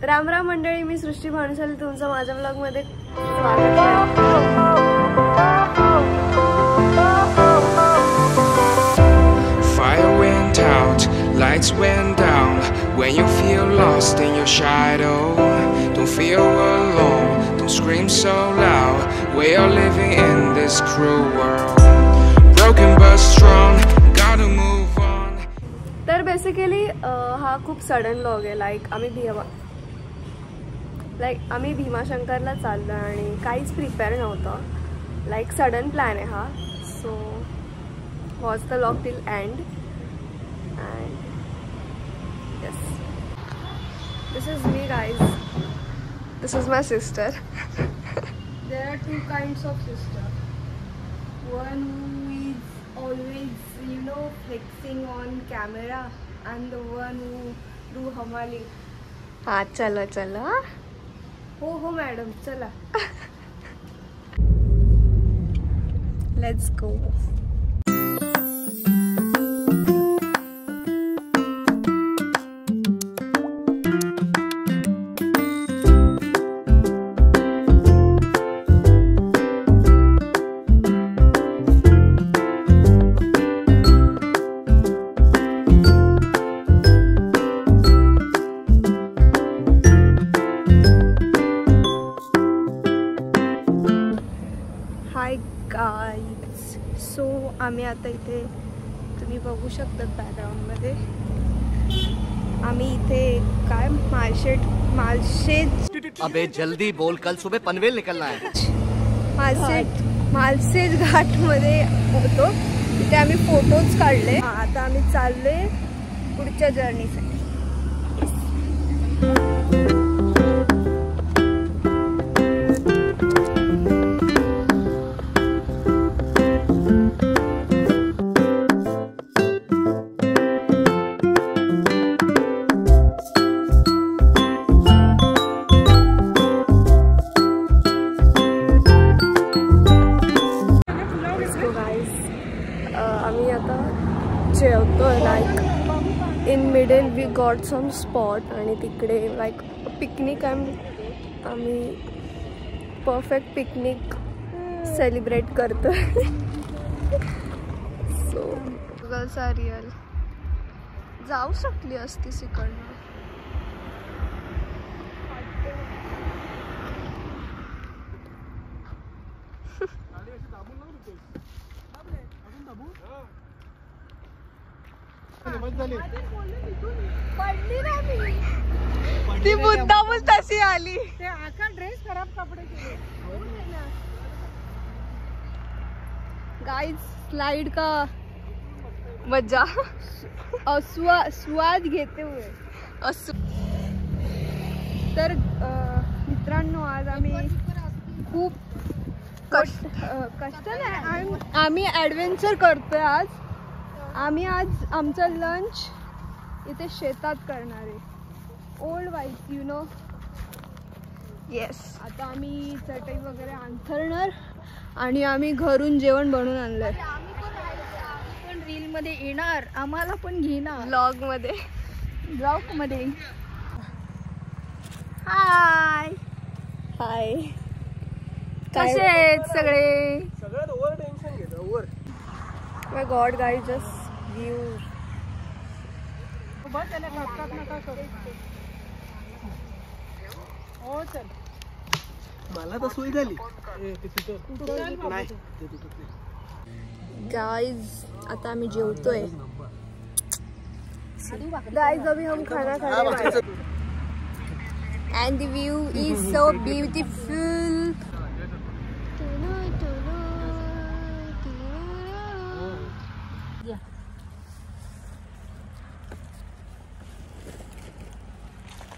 राम राम मंडळी, मी सृष्टी भानुशाली तुमचं माझ्या ब्लॉग मध्ये स्वागत करते. Fire went out, lights went down. When you feel lost in your shadow, don't feel alone, don't scream so loud. We are living in this cruel world, broken but strong, gotta move on. तर basically हा खूप sudden vlog आहे. आम्ही भीमाशंकरला चाललो आणि काहीच prepare नव्हतं. Sudden plan आहे हा. So watch the vlog till end. And yes, this is me guys. This is my sister. There are two kinds of sister. One who is always, flexing on camera, and the one who do हमाली. हाँ चलो चलो. हो madam चला. Let's go. Hi guys. So आम्ही आता इथे, तुम्ही बघू शकतात बॅकग्राऊंडमध्ये, आम्ही इथे काय मालशेज. अबे जल्दी बोल, कल सुबह पनवेल निकलना है. मालशेज घाटमध्ये होतो. तिथे आम्ही फोटोज काढले. आता आम्ही चाललोय पुढच्या जर्नीसाठी. आम्ही आता जेवतोय. In middle we got some spot आणि तिकडे पिकनिक आम्ही परफेक्ट पिकनिक सेलिब्रेट करतोय. So girls are real. जाऊ शकली असतीस इकडनं. ती मुद्दामच तशी आली. ड्रेस खराब कपडे केले. गाइस स्लाइड का मजा स्वाद घेते हुए. तर मित्रांनो, आज आम्ही खूप कष्ट नाही, आम्ही ॲडव्हेंचर करतोय. आज आमचं लंच इथे शेतात करणार आहे. Old wife yes. आता आम्ही चटई वगैरे अंथरणार आणि आम्ही घरून जेवण बनवून आणलंय. आम्ही पण रील मध्ये येणार, आम्हाला पण घेणार ब्लॉग मध्ये. हाय हाय, कसे आहेत सगळे? ओव्हर टेन्शन घेतो. ओव्हर माय गॉड गाइस, जस्ट व्यू. मला तर सोय झाली. गाइस आता आम्ही जेवतोय. गाइस अभी हम खाना खा रहे हैं and the view is so beautiful.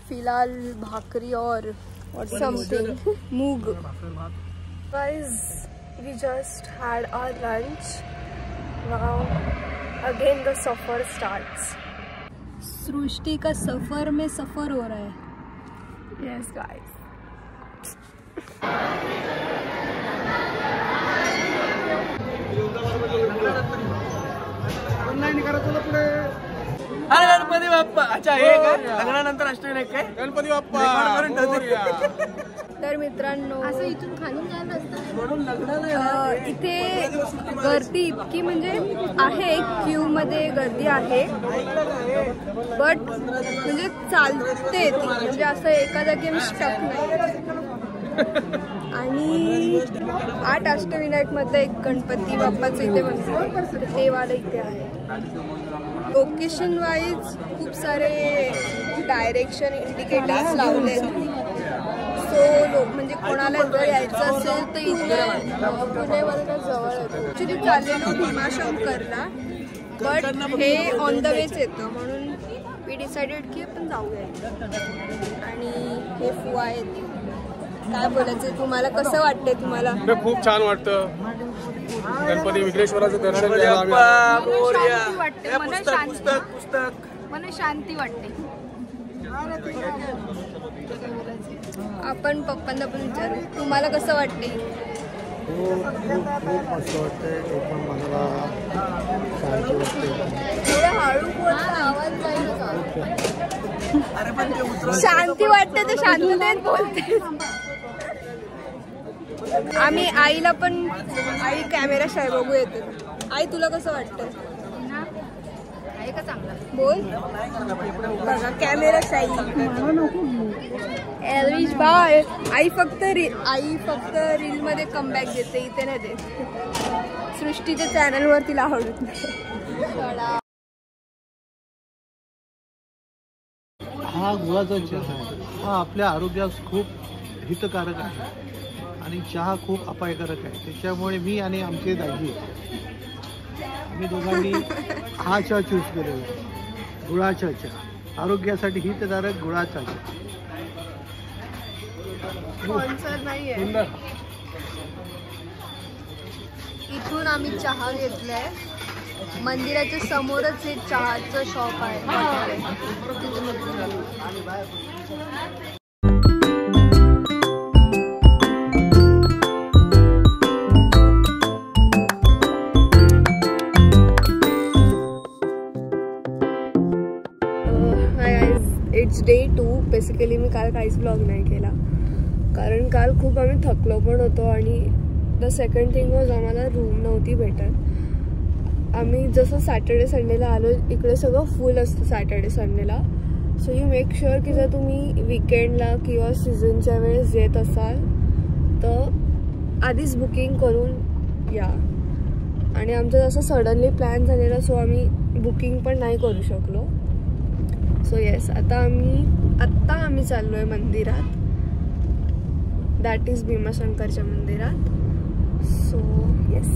फिलहाल भाकरी और something मूग. Guys, we just had our lunch. Now again the सफर starts. सृष्टि का सफर में सफर हो रहा है. Yes guys. ऑनलाइन करा तुला पुढे. अरे गणपती बाप्पा. अच्छा हे काय लग्नानंतर अष्टविनायक काय? गणपती बाप्पा. तर मित्रांनो असं इथून खालून जायला असतं म्हणून लग्नाला इथे गर्दी इतकी म्हणजे आहे, क्यू मध्ये गर्दी आहे, बट म्हणजे चालते ती, म्हणजे असं एका जागी आम्ही स्टक नाही. आणि 8 अष्टविनायक मधलं एक गणपती बाप्पाचं इथे मंदिर, ते वाला इथे आहे. लोकेशन वाईज खूप सारे डायरेक्शन इंडिकेटर्स लावले, सो म्हणजे कोणाला जर यायचं असेल तर इथे पुणेवरनं जवळ येतो. ॲक्च्युली चाललेलो भीमाशंकरला, बट हे ऑन द वेच येतं, म्हणून वी डिसाइडेड की आपण जाऊया. आणि हे फुवा आहेत. काय बोलायचं तुम्हाला, कसं वाटतंय तुम्हाला? खूप छान वाटतं. गणपती विघ्नेश्वराचं दर्शन घ्यायला आम्ही शांती वाटते, मन शांती, पुस्तक मन शांती वाटते. आपण पप्पांना पण विचारू, तुम्हाला कसं वाटते? खूप मस्त वाटतंय. एकदम मनाला शांती वाटते. थोडं हळू बोलता, आवाज जाईल का? शांती वाटते तर शांततेत बोलते. आम्ही आईला पण, आई कॅमेरा शाय बघू येते. आई तुला कसं वाटतं? आहे का चांगला? बोल. बघा कॅमेरा शाई. Average bye. आई फक्त रील मध्ये कमबॅक देते, इथे नाही देत. सृष्टीच्या चॅनलवर तिला आवडत नाही. हा गुळाचा चहा आहे. हा आपल्या आरोग्यास खूप हितकारक आहे आणि चहा खूप अपायकारक आहे. त्याच्यामुळे मी आणि आमचे दाजी आम्ही दोघांनी हा चहा चूज केलेला आहे, गुळाचा चहा. आरोग्यासाठी हितकारक गुळाचा चहा. स्पॉन्सर नाहीये. इथून आम्ही चहा घेतलाय. मंदिराच्या समोरच हे चहाचं शॉप आहे. It's day 2. बेसिकली मी काल काहीच ब्लॉग नाही केला, कारण काल खूप आम्ही थकलो पण होतो. आणि द सेकंड थिंग वॉज, आम्हाला रूम नव्हती भेटत. आम्ही जसं सॅटर्डे संडेला आलो, इकडे सगळं फुल असतं सॅटर्डे संडेला. सो यू मेक शुअर की जर तुम्ही विकेंडला किंवा सीझनच्या वेळेस येत असाल तर आधीच बुकिंग करून या. आणि आमचं जसं सडनली प्लॅन झालेला, सो आम्ही बुकिंग पण नाही करू शकलो. सो येस, आत्ता आम्ही चाललो आहे मंदिरात. दॅट इज भीमाशंकरच्या मंदिरात. So yes.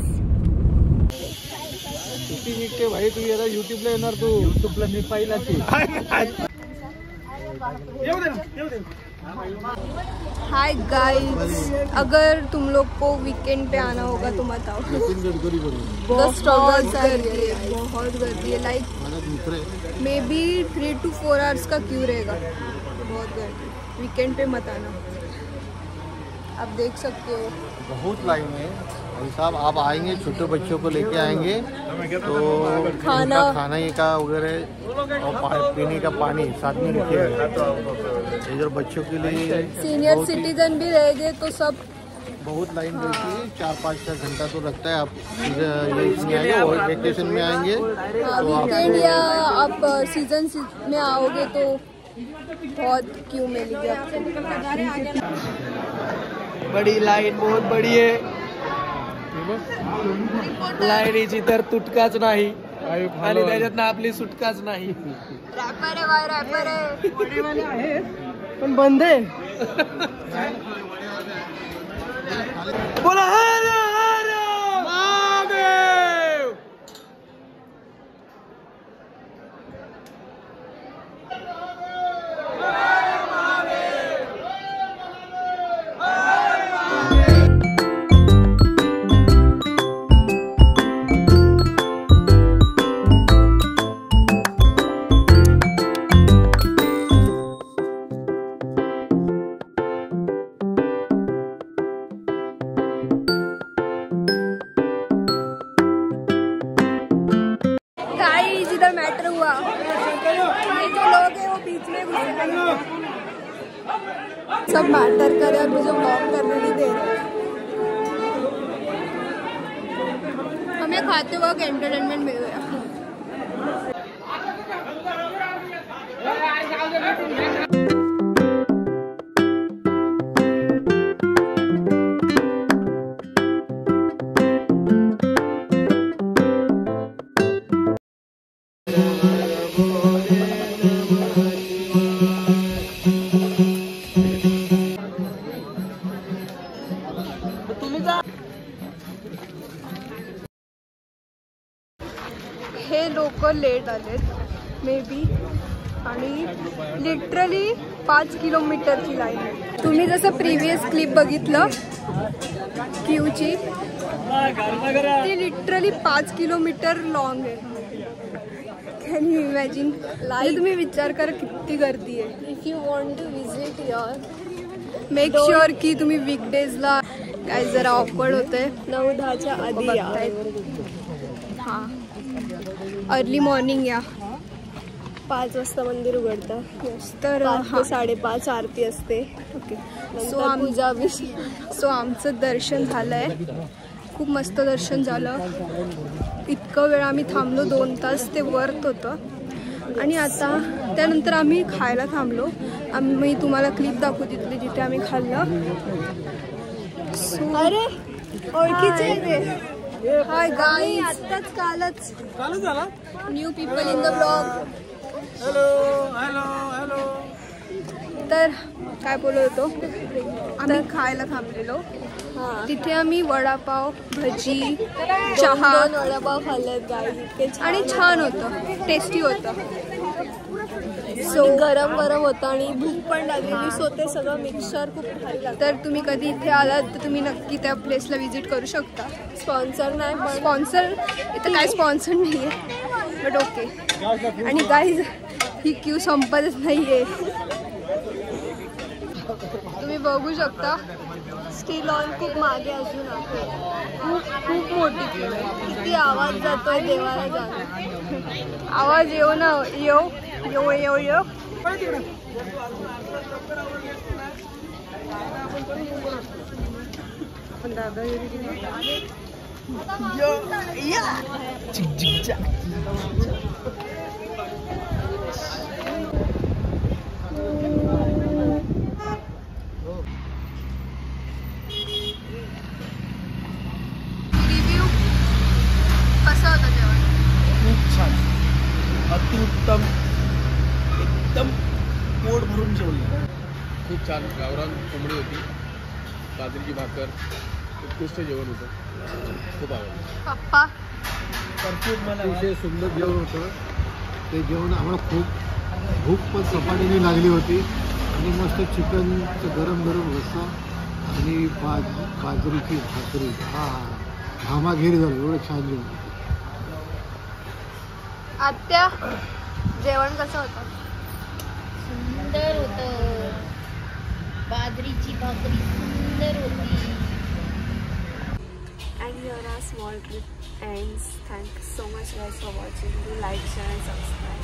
निघते भाई, तू याला युट्यूबला येणार. तू युट्यूबला मी पाहिला ते. हाय गाइस, अगर तुम लोग को वीकेंड पे आना होगा तो मत आओ. बहुत गर्दी है, बहुत गर्दी है. Like may be 3 to 4 hours का क्यू रहेगा. बहुत गर्दी. वीकेंड पे मत आना. आप देख सकते हो बहुत लाइन है भाई साहब. आप आएंगे, छोटे बच्चों को लेके आएंगे तो खाना ये का वगैरह और पीने का पानी साथ में रखिएगा. इधर बच्चों के लिए सीनियर सिटीजन भी रहेंगे तो सब. बहुत लाइन रहती है. 4-5 घंटा तो लगता है. आप इसमें आएंगे और वेकेशन में आएंगे तो वीकेंड या आप सीजन में आओगे तो बहुत क्यू मिलेगी आपको. बड़ी लाईन, बहुत बड़ी आहे. लाईनीची तर तुटकाच नाही आणि त्याच्यातनं आपली सुटकाच नाही. रॅपर आहे बाय, रॅपर आहे. पण बंद आहे. बोला हर हर महादेव. सब मैटर करे और मुझे व्लॉग करने नहीं दे रहे। हमें खाते वक्त एंटरटेनमेंट मिल गया। हे लोक लेट आलेत मे बी आणि लिटरली 5 किलोमीटरची लाईन आहे। तुम्ही जसं प्रिव्हियस क्लिप बघितलं क्यूची, ती लिटरली 5 किलोमीटर लॉंग आहे। Can you imagine? तुम्ही विचार करा किती गर्दी आहे। If you want to visit here make sure की तुम्ही वीकडेजला काय जरा ऑकवर्ड होते 9-10च्या आधी हां अर्ली मॉर्निंग या। 5 वाजता मंदिर उघडतं तर 5:30 आरती असते। ओके सो आमचं दर्शन झालंय, खूप मस्त दर्शन झालं। इतकं वेळ आम्ही थांबलो, 2 तास ते वर्थ होतं। आणि आता त्यानंतर आम्ही खायला थांबलो। मी तुम्हाला क्लिप दाखवू तिथली जिथे आम्ही खाल्लं। अरे ओळखीचे हाय गाईज, आत्ताच कालच झाला। New people in the blog. Hello hello hello. तर काय बोलत होतो, आम्ही खायला थांबलेलो। तिथे आम्ही वडापाव, भजी, चहा, वडापाव खाल्लेत गाईज आणि छान होतं, टेस्टी होतं। सो गरम गरम होतं आणि भूक पण लागलेली। सो ते सगळं मिक्सचर खूप भारी लागतं। तर तुम्ही कधी इथे आलात तर तुम्ही नक्की त्या प्लेसला व्हिजिट करू शकता। स्पॉन्सर नाही, स्पॉन्सर इथं काय स्पॉन्सर नाही आहे, बट ओके। आणि गाईज ही क्यू संपतच नाही आहे, तुम्ही बघू शकता। स्टील ऑन खूप मागे अजून आहे, खूप मोठी क्यू आहे। किती आवाज जातोय देवाला जाणं। आवाज येऊ ना येऊ यो यो यो। रिव्ह्यू कसं होतं जेवण? खूप छान, अतिउत्तम, एकदम पोट भरून जेवलं। खूप छान गावरान कोंबडी होती, बाजरीची भाकर, उत्कृष्ट जेवण होतं, खूप आवडलं। पप्पा अतिशय सुंदर जेवण होतं। ते जेवण आम्हाला खूप भूक पण चपातीने लागली होती आणि मस्त चिकनचं गरम गरम रस्सा आणि बाजरीची भाकरी, घामाघेर झालं, एवढं छान जेवण। आत्या जेवण कसं होतं? सुंदर होतं, बाजरीची भाकरी सुंदर होती। And here our small trip ends. Thanks so much guys for watching. Do like, share and subscribe.